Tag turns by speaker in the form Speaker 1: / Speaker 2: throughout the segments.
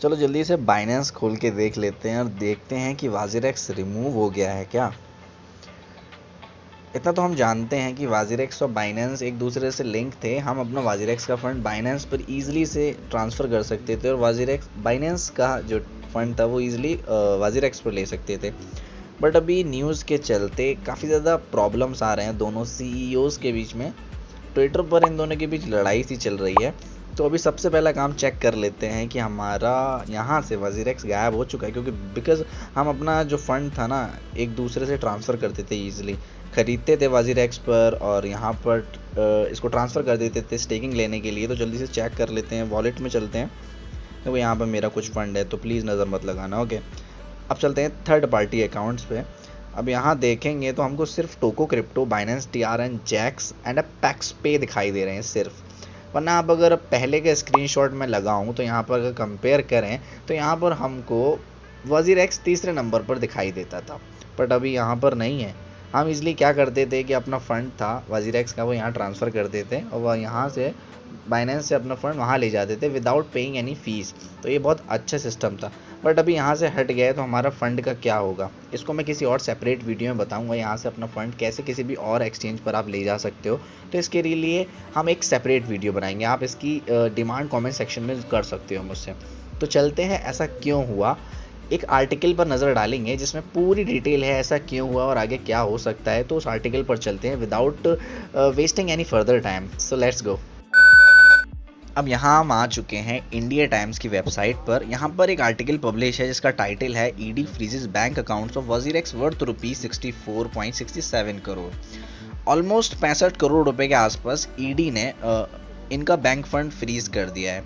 Speaker 1: चलो जल्दी से बाइनेंस खोल के देख लेते हैं और देखते हैं कि वाजिरेक्स रिमूव हो गया है क्या। इतना तो हम जानते हैं कि वाजिरेक्स और बाइनेंस एक दूसरे से लिंक थे। हम अपना वाजिरेक्स का फंड बाइनेंस पर ईजिली से ट्रांसफ़र कर सकते थे और बाइनेंस का जो फंड था वो ईजिली वाजिरेक्स पर ले सकते थे। बट अभी न्यूज़ के चलते काफ़ी ज़्यादा प्रॉब्लम्स आ रहे हैं दोनों CEOs के बीच में। ट्विटर पर इन दोनों के बीच लड़ाई सी चल रही है। तो अभी सबसे पहला काम चेक कर लेते हैं कि हमारा यहाँ से वाजिरेक्स गायब हो चुका है, क्योंकि बिकॉज़ हम अपना जो फंड था ना एक दूसरे से ट्रांसफ़र करते थे, ईजिली ख़रीदते थे वाजिरेक्स पर और यहाँ पर इसको ट्रांसफ़र कर देते थे स्टेकिंग लेने के लिए। तो जल्दी से चेक कर लेते हैं, वॉलेट में चलते हैं। देखो यहाँ पर मेरा कुछ फ़ंड है तो प्लीज़ नज़र मत लगाना, ओके। अब चलते हैं थर्ड पार्टी अकाउंट्स पे। अब यहाँ देखेंगे तो हमको सिर्फ टोको क्रिप्टो, बाइनेंस TRN, जैक्स एंड पैक्स पे दिखाई दे रहे हैं सिर्फ। वरना आप अगर पहले के स्क्रीनशॉट में लगाऊं तो यहाँ पर अगर कंपेयर करें तो यहाँ पर हमको वाजिरेक्स तीसरे नंबर पर दिखाई देता था, बट अभी यहाँ पर नहीं है। हम इसलिए क्या करते थे कि अपना फ़ंड था वाजिरेक्स का वो यहाँ ट्रांसफ़र कर देते और वह यहाँ से बाइनेंस से अपना फ़ंड वहाँ ले जाते थे विदाउट पेइंग एनी फ़ीस। तो ये बहुत अच्छा सिस्टम था, बट अभी यहाँ से हट गया है तो हमारा फ़ंड का क्या होगा इसको मैं किसी और सेपरेट वीडियो में बताऊंगा। यहाँ से अपना फ़ंड कैसे किसी भी और एक्सचेंज पर आप ले जा सकते हो, तो इसके लिए हम एक सेपरेट वीडियो बनाएंगे। आप इसकी डिमांड कमेंट सेक्शन में कर सकते हो मुझसे। तो चलते हैं ऐसा क्यों हुआ, एक आर्टिकल पर नज़र डालेंगे जिसमें पूरी डिटेल है ऐसा क्यों हुआ और आगे क्या हो सकता है। तो उस आर्टिकल पर चलते हैं without wasting any further time. So let's go. अब यहाँ हम आ चुके हैं इंडिया टाइम्स की वेबसाइट पर। यहाँ पर एक आर्टिकल पब्लिश है जिसका टाइटल है ED freezes bank accounts of WazirX worth ₹64.67 crore. Almost 65 crore रुपए के आसपास ED ने इनका बैंक फंड फ्रीज कर दिया है।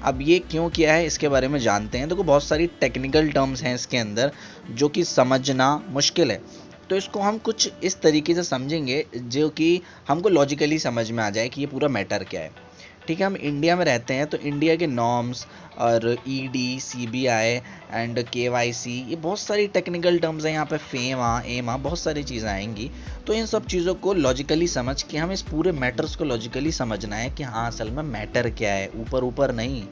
Speaker 1: अब ये क्यों किया है इसके बारे में जानते हैं। देखो बहुत सारी टेक्निकल टर्म्स हैं इसके अंदर जो कि समझना मुश्किल है, तो इसको हम कुछ इस तरीके से समझेंगे जो कि हमको लॉजिकली समझ में आ जाए कि ये पूरा मैटर क्या है। ठीक है, हम इंडिया में रहते हैं तो इंडिया के नॉर्म्स और ED, CBI एंड KYC, ये बहुत सारी टेक्निकल टर्म्स हैं यहाँ पे, एमा बहुत सारी चीज़ें आएंगी। तो इन सब चीज़ों को लॉजिकली समझ के हमें इस पूरे मैटर्स को लॉजिकली समझना है कि हाँ असल में मैटर क्या है, ऊपर ऊपर नहीं।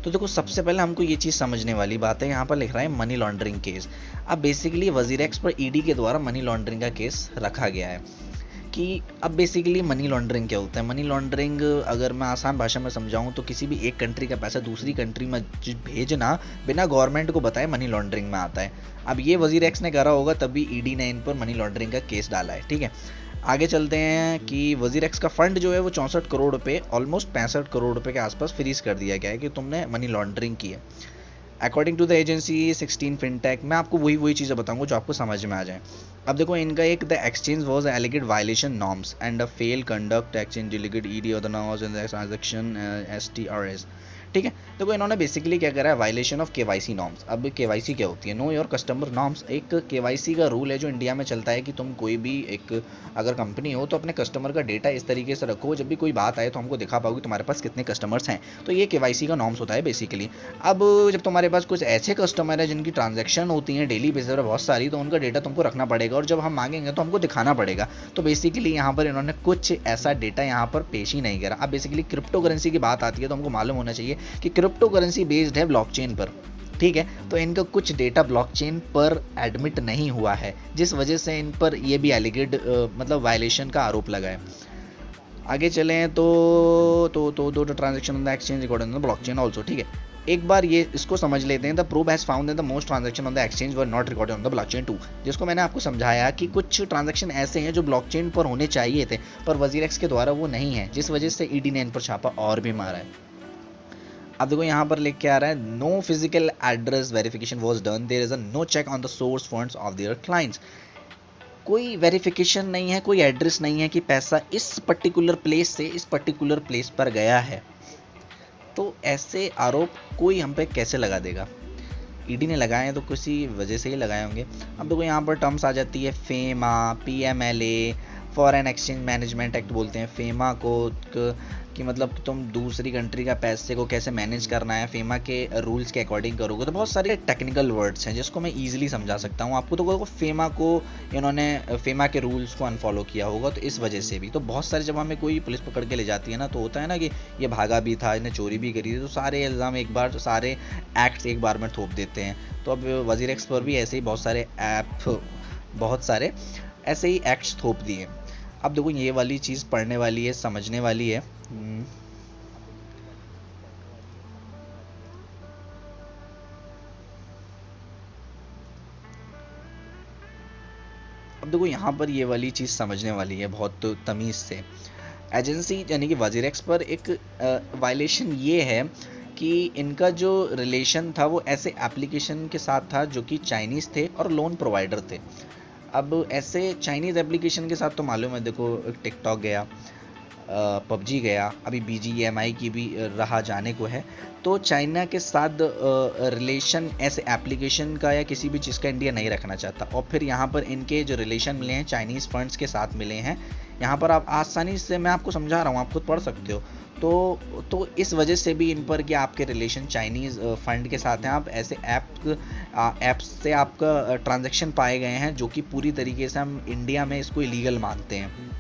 Speaker 1: तो देखो सबसे पहले हमको ये चीज़ समझने वाली बात है। यहाँ पर लिख रहा है मनी लॉन्ड्रिंग केस। अब बेसिकली वाजिरेक्स पर ED के द्वारा मनी लॉन्ड्रिंग का केस रखा गया है कि अब बेसिकली मनी लॉन्ड्रिंग क्या होता है। मनी लॉन्ड्रिंग अगर मैं आसान भाषा में समझाऊं तो किसी भी एक कंट्री का पैसा दूसरी कंट्री में भेजना बिना गवर्नमेंट को बताए मनी लॉन्ड्रिंग में आता है। अब ये वाजिरेक्स ने करा होगा तभी ED ने इन पर मनी लॉन्ड्रिंग का केस डाला है। ठीक है, आगे चलते हैं कि वाजिरेक्स का फंड जो है वो 64 करोड़ रुपये, ऑलमोस्ट 65 करोड़ रुपये के आसपास फ्रीज कर दिया गया है कि तुमने मनी लॉन्ड्रिंग की है। According to the agency 16 fintech, मैं आपको वही चीज़ें बताऊंगा जो आपको समझ में आ जाए। अब देखो इनका एक the exchange was alleged violation norms and a fail conduct exchange delegate ED और the norms in the transaction STRS। ठीक है, देखो इन्होंने बेसिकली क्या करा है, वायलेशन ऑफ KYC नॉर्म्स। अब KYC क्या होती है, नो योर कस्टमर नॉर्म्स। एक KYC का रूल है जो इंडिया में चलता है कि तुम कोई भी एक अगर कंपनी हो तो अपने कस्टमर का डेटा इस तरीके से रखो जब भी कोई बात आए तो हमको दिखा पाओगे तुम्हारे पास कितने कस्टमर्स हैं। तो ये KYC का नॉर्म्स होता है बेसिकली। अब जब तुम्हारे पास कुछ ऐसे कस्टमर है जिनकी ट्रांजैक्शन होती हैं डेली बेसिस पर बहुत सारी, तो उनका डेटा तुमको रखना पड़ेगा और जब हम मांगेंगे तो हमको दिखाना पड़ेगा। तो बेसिकली यहाँ पर इन्होंने कुछ ऐसा डेटा यहाँ पर पेश ही नहीं करा। अब बेसिकली क्रिप्टो करेंसी की बात आती है तो हमको मालूम होना चाहिए कि क्रिप्टो करेंसी बेस्ड है ब्लॉकचेन पर। ठीक है, तो इनका कुछ डेटा ब्लॉकचेन पर एडमिट नहीं हुआ है जिस वजह से इन पर ये भी एलिगेड मतलब वायलेशन का आरोप लगा है। आगे चलें तो transaction on the exchange recorded on the blockchain also. ठीक है, एक बार ये इसको समझ लेते हैं। The proof has found that the most transaction on the exchange were not recorded on the blockchain too, जिसको मैंने आपको समझाया कि कुछ ट्रांजैक्शन ऐसे हैं जो ब्लॉकचेन पर होने चाहिए थे पर वाजिरेक्स के द्वारा वो नहीं है, जिस वजह से ED ने इन पर छापा और भी मारा है। अब देखो यहाँ पर लिख के आ रहा है no physical address verification was done, there is a no check on the source funds of their clients. कोई वेरिफिकेशन नहीं है, कोई एड्रेस नहीं है कि पैसा इस पर्टिकुलर प्लेस से इस पर्टिकुलर प्लेस पर गया है। तो ऐसे आरोप कोई हम पे कैसे लगा देगा। ED ने लगाए हैं तो किसी वजह से ही लगाए होंगे। अब देखो यहाँ पर टर्म्स आ जाती है FEMA, PMLA, foreign exchange management act बोलते हैं FEMA को, कि मतलब तुम दूसरी कंट्री का पैसे को कैसे मैनेज करना है फेमा के रूल्स के अकॉर्डिंग करोगे, तो बहुत सारे टेक्निकल वर्ड्स हैं जिसको मैं ईजिली समझा सकता हूँ आपको। तो फेमा को इन्होंने फेमा के रूल्स को अनफॉलो किया होगा, तो इस वजह से भी तो बहुत सारे, जब हमें कोई पुलिस पकड़ के ले जाती है ना, तो होता है ना कि ये भागा भी था, इन्हें चोरी भी करी थी, तो सारे इल्ज़ाम एक बार, सारे एक्ट्स एक बार में थोप देते हैं। तो अब वजीरेक्स पर भी ऐसे ही बहुत सारे ऐसे ही एक्ट्स थोप दिए। अब देखो ये वाली चीज़ पढ़ने वाली है, समझने वाली है। अब देखो यहाँ पर ये वाली चीज़ समझने वाली है बहुत तमीज़ से। एजेंसी यानी कि वजीरेक्स पर एक वायलेशन ये है कि इनका जो रिलेशन था वो ऐसे एप्लीकेशन के साथ था जो कि चाइनीज़ थे और लोन प्रोवाइडर थे। अब ऐसे चाइनीज़ एप्लीकेशन के साथ तो मालूम है, देखो टिकटॉक गया, पबजी गया, अभी BGMI की भी राह जाने को है। तो चाइना के साथ रिलेशन ऐसे एप्लीकेशन का या किसी भी चीज़ का इंडिया नहीं रखना चाहता। और फिर यहाँ पर इनके जो रिलेशन मिले हैं चाइनीज़ फंड्स के साथ मिले हैं। यहाँ पर आप आसानी से, मैं आपको समझा रहा हूँ, आप खुद पढ़ सकते हो। तो इस वजह से भी इन पर कि आपके रिलेशन चाइनीज़ फंड के साथ हैं, आप ऐसे ऐप्स से आपका ट्रांजैक्शन पाए गए हैं जो कि पूरी तरीके से हम इंडिया में इसको इलीगल मानते हैं।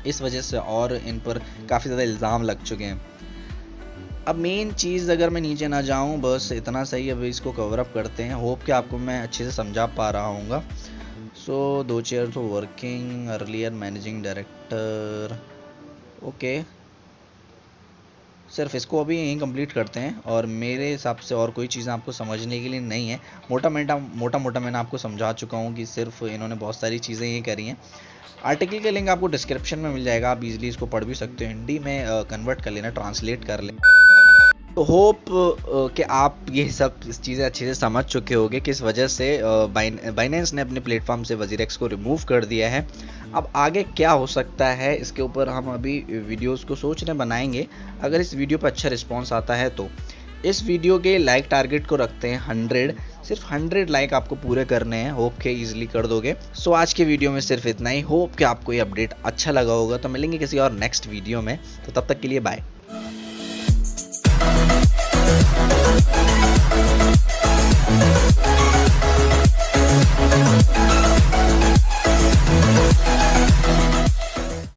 Speaker 1: इस वजह से और इन पर काफ़ी ज़्यादा इल्ज़ाम लग चुके हैं। अब मेन चीज़, अगर मैं नीचे ना जाऊं, बस इतना सही, अभी इसको कवर अप करते हैं। होप कि आपको मैं अच्छे से समझा पा रहा हूँगा। सो 2 चेयर तो working, earlier managing director, okay, सिर्फ इसको अभी यहीं कंप्लीट करते हैं। और मेरे हिसाब से और कोई चीज़ें आपको समझने के लिए नहीं है। मोटा मोटा मैंने आपको समझा चुका हूँ कि सिर्फ इन्होंने बहुत सारी चीज़ें ये करी हैं। आर्टिकल का लिंक आपको डिस्क्रिप्शन में मिल जाएगा, आप इजीली इसको पढ़ भी सकते हो, हिंदी में कन्वर्ट कर लेना, ट्रांसलेट कर लें। तो होप कि आप ये सब चीज़ें अच्छे से समझ चुके होंगे किस वजह से बाइनेंस ने अपने प्लेटफॉर्म से वजीरेक्स को रिमूव कर दिया है। अब आगे क्या हो सकता है इसके ऊपर हम अभी वीडियोस को सोच रहे बनाएंगे। अगर इस वीडियो पर अच्छा रिस्पॉन्स आता है तो इस वीडियो के लाइक टारगेट को रखते हैं 100, सिर्फ 100 लाइक आपको पूरे करने हैं। होप के ईजिली कर दोगे। सो आज के वीडियो में सिर्फ इतना ही। होप कि आपको ये अपडेट अच्छा लगा होगा। तो मिलेंगे किसी और नेक्स्ट वीडियो में, तो तब तक के लिए बाय।